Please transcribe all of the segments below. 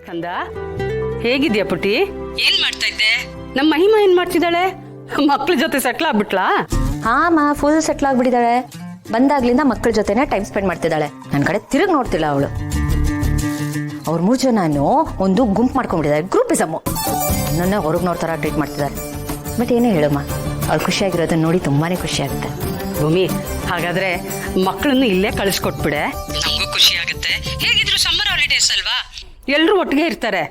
ಕಂದ ಹೇಗಿದ್ಯಾ ಪುಟಿ? ಏನ್ ಮಾಡ್ತಾ ಇದ್ದೆ? ನಮ್ಮ ಮಹಿಮಾ ಏನ್ ಮಾಡ್ತಿದ್ದಾಳೆ? ಮಕ್ಳ ಜೊತೆ ಸೆಟ್ಲ್ ಆಗ್ಬಿಟ್ಲಾ? ಹಾ ಮಾ ಫುಲ್ ಸೆಟ್ಲ್ ಆಗ್ಬಿಟ್ಟಿದ್ದಾಳೆ. ಬಂದಾಗ್ಲಿಂದ ಮಕ್ಕಳ ಜೊತೆನೆ ಟೈಮ್ ಸ್ಪೆಂಡ್ ಮಾಡ್ತಿದ್ದಾಳೆ. ನನ್ನ ಕಡೆ ತಿರುಗಿ ನೋಡ್ತಿಲ್ಲ ಅವಳು. ಅವ್ರ 3 ಜನನು ಒಂದು ಗುಂಪು ಮಾಡ್ಕೊಂಡ್ಬಿಟ್ಟಿದ್ದಾರೆ. ಗ್ರೂಪಿಸಮ್. ನನ್ನ ಹೊರಗೆ ನೋಡ್ತಾರ ಟ್ರೀಟ್ ಮಾಡ್ತಿದ್ದಾರೆ. ಬಟ್ ಏನೇ ಹೇಳಮ್ಮ, ಅವ್ಳು ಖುಷಿಯಾಗಿರೋದನ್ನ ನೋಡಿ ತುಂಬಾನೇ ಖುಷಿ ಆಗುತ್ತೆ. ಭೂಮಿ, ಹಾಗಾದ್ರೆ ಮಕ್ಕಳನ್ನು ಇಲ್ಲೇ ಕಳಿಸ್ಕೊಟ್ಬಿಡೆ, ನಮಗೂ ಖುಷಿ ಆಗುತ್ತೆ. ಹೇಗಿದ್ರು ಸಮ್ಮರ್ ಹಾಲಿಡೇಸ್ ಅಲ್ವಾ, ಎಲ್ರು ಒಟ್ಟಿಗೆ ಇರ್ತಾರೆ.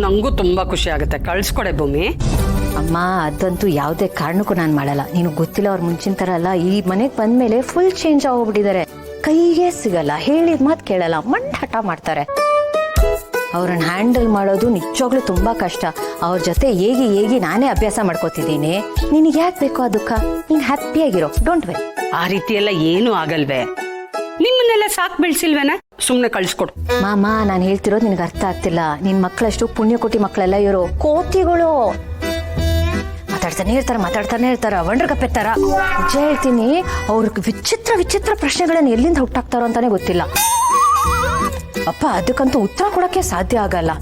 ನಂಗೂ ತುಂಬಾ ಖುಷಿ ಆಗುತ್ತೆ. ಕಳ್ಸ್ಕೊಡೆ ಭೂಮಿ. ಅಮ್ಮ, ಅದಂತೂ ಯಾವುದೇ ಕಾರಣಕ್ಕೂ ನಾನು ಮಾಡಲ್ಲ. ನೀನು ಗೊತ್ತಿಲ್ಲ, ಅವ್ರು ಮುಂಚಿನ ತರ ಅಲ್ಲ. ಈ ಮನೆಗೆ ಬಂದ್ಮೇಲೆ ಫುಲ್ ಚೇಂಜ್ ಆಗೋಗ್ಬಿಟ್ಟಿದ್ದಾರೆ. ಕೈಗೆ ಸಿಗಲ್ಲ, ಹೇಳಿದ ಮಾತು ಕೇಳಲ್ಲ, ಹಠ ಮಾಡ್ತಾರೆ. ಅವ್ರನ್ನ ಹ್ಯಾಂಡಲ್ ಮಾಡೋದು ನಿಜವಾಗ್ಲೂ ತುಂಬಾ ಕಷ್ಟ. ಅವ್ರ ಜೊತೆ ಹೇಗಿ ನಾನೇ ಅಭ್ಯಾಸ ಮಾಡ್ಕೋತಿದ್ದೀನಿ. ನಿನಗೆ ಯಾಕೆ ಬೇಕು ಆ ದುಃಖ? ನೀನ್ ಹ್ಯಾಪಿಯಾಗಿರೋ, ಡೋಂಟ್ ವೆರಿ. ಆ ರೀತಿ ಎಲ್ಲ ಏನು ಆಗಲ್ವೇ? ನಿಮ್ಮನ್ನೆಲ್ಲ ಸಾಕ್ ಬೆಳ್ಸಿಲ್ವೇನ? ಸುಮ್ನೆ ಕಳ್ಸ್ಕೊಡು. ಮಾಮ, ನಾನು ಹೇಳ್ತಿರೋದು ನಿನಗೆ ಅರ್ಥ ಆಗ್ತಿಲ್ಲ. ನಿನ್ ಮಕ್ಕಳಷ್ಟು ಪುಣ್ಯಕೋಟಿ ಮಕ್ಕಳೆಲ್ಲ ಇರೋ ಕೋತಿಗಳು. ಮಾತಾಡ್ತಾನೆ ಇರ್ತಾರ ವಂಡ್ರಗಪ್ಪೆತ್ತಾರ. ನಿಜ ಹೇಳ್ತೀನಿ, ಅವ್ರಿಗೆ ವಿಚಿತ್ರ ಪ್ರಶ್ನೆಗಳನ್ನ ಎಲ್ಲಿಂದ ಹುಟ್ಟಾಕ್ತಾರೋ ಅಂತಾನೆ ಗೊತ್ತಿಲ್ಲ. ಅಪ್ಪ, ಅದಕ್ಕಂತೂ ಉತ್ತರ ಕೊಡಕ್ಕೆ ಸಾಧ್ಯ ಆಗಲ್ಲ.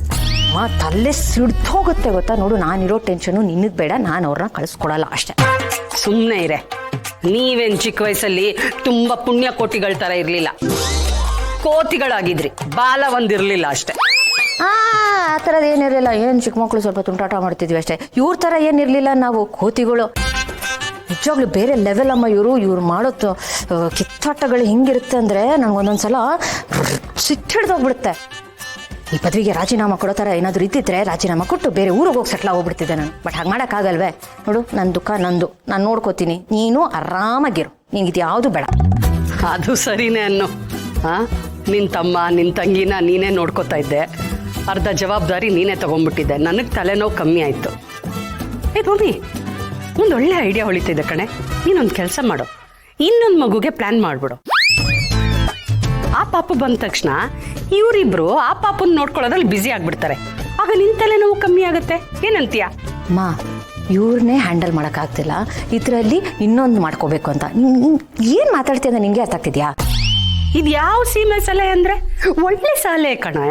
ತಲೆ ಸಿಡ್ದೋಗುತ್ತೆ ಗೊತ್ತಾ. ನೋಡು, ನಾನಿರೋ ಟೆನ್ಷನ್ ನಿನಗ್ ಬೇಡ. ನಾನು ಅವ್ರನ್ನ ಕಳಿಸ್ಕೊಡಲ್ಲ ಅಷ್ಟೇ. ಸುಮ್ನೆ ಇರೆ. ನೀವೇನ್ ಚಿಕ್ಕ ವಯಸ್ಸಲ್ಲಿ ತುಂಬಾ ಪುಣ್ಯ ಕೋಟಿಗಳ ತರ ಇರ್ಲಿಲ್ಲ, ಕೋತಿಗಳಾಗಿದ್ರಿ. ಬಾಲ ಒಂದಿರ್ಲಿಲ್ಲ ಅಷ್ಟೇ. ಆ ಥರದ್ದು ಏನಿರಲಿಲ್ಲ. ಏನು ಚಿಕ್ಕ ಮಕ್ಕಳು ಸ್ವಲ್ಪ ತುಂಟಾಟ ಮಾಡ್ತಿದ್ವಿ ಅಷ್ಟೇ. ಇವ್ರ ಥರ ಏನಿರಲಿಲ್ಲ. ನಾವು ಕೋತಿಗಳು. ನಿಜವಾಗ್ಲೂ ಬೇರೆ ಲೆವೆಲ್ ಅಮ್ಮ ಇವ್ರು ಮಾಡೋ ಕಿತ್ತಾಟಗಳು ಹಿಂಗಿರುತ್ತೆ ಅಂದರೆ ನನಗೊಂದೊಂದ್ಸಲ ಸಿಟ್ಟಿಡ್ದೋಗ್ಬಿಡುತ್ತೆ. ಈ ಪದವಿಗೆ ರಾಜೀನಾಮಾ ಕೊಡೋ ಥರ ಏನಾದರೂ ಇದ್ದಿದ್ರೆ ರಾಜೀನಾಮಾ ಕೊಟ್ಟು ಬೇರೆ ಊರಿಗೆ ಹೋಗಿ ಸೆಟ್ಲ್ ಆಗೋಗ್ಬಿಡ್ತಿದ್ದೆ ನಾನು. ಬಟ್ ಹಾಗೆ ಮಾಡೋಕ್ಕಾಗಲ್ವೇ? ನೋಡು, ನನ್ನ ದುಃಖ ನಂದು, ನಾನು ನೋಡ್ಕೋತೀನಿ. ನೀನು ಆರಾಮಾಗಿರು. ನಿನ್ಗಿದು ಯಾವುದು ಬೇಡ. ಅದು ಸರಿನೇ ಅನ್ನು. ನಿನ್ ತಮ್ಮ ನಿನ್ ತಂಗಿನ ನೀನೇ ನೋಡ್ಕೋತಾ ಇದ್ದೆ. ಅರ್ಧ ಜವಾಬ್ದಾರಿ ನೀನೇ ತಗೊಂಡ್ಬಿಟ್ಟಿದ್ದೆ. ನನಗೆ ತಲೆನೋವು ಕಮ್ಮಿ ಆಯ್ತು. ಭೂಮಿ, ಒಂದೊಳ್ಳೆ ಐಡಿಯಾ ಹೊಳಿತಿದ್ದೆ ಕಣೆ. ನೀನೊಂದು ಕೆಲಸ ಮಾಡು, ಇನ್ನೊಂದು ಮಗುಗೆ ಪ್ಲಾನ್ ಮಾಡ್ಬಿಡು. ಆ ಪಾಪು ಬಂದ ತಕ್ಷಣ ಇವರಿಬ್ರು ಆ ಪಾಪನ್ ನೋಡ್ಕೊಳ್ಳೋದ್ರಲ್ಲಿ ಬ್ಯುಸಿ ಆಗ್ಬಿಡ್ತಾರೆ. ಆಗ ನಿನ್ ತಲೆನೋವು ಕಮ್ಮಿ ಆಗುತ್ತೆ. ಏನಂತೀಯ? ಮಾ, ಇವ್ರನ್ನೇ ಹ್ಯಾಂಡಲ್ ಮಾಡೋಕ್ಕಾಗ್ತಿಲ್ಲ, ಇದರಲ್ಲಿ ಇನ್ನೊಂದು ಮಾಡ್ಕೋಬೇಕು ಅಂತ. ಏನು ಮಾತಾಡ್ತೀಯ ಅಂತ ನಿಂಗೆ ಅರ್ಥ ಆಗ್ತಿದ್ಯಾ? ಇದು ಯಾವ ಸೀಮೆ ಸಲಹೆ ಅಂದ್ರೆ? ಒಳ್ಳೆ ಸಲಹೆ ಕಣೆ.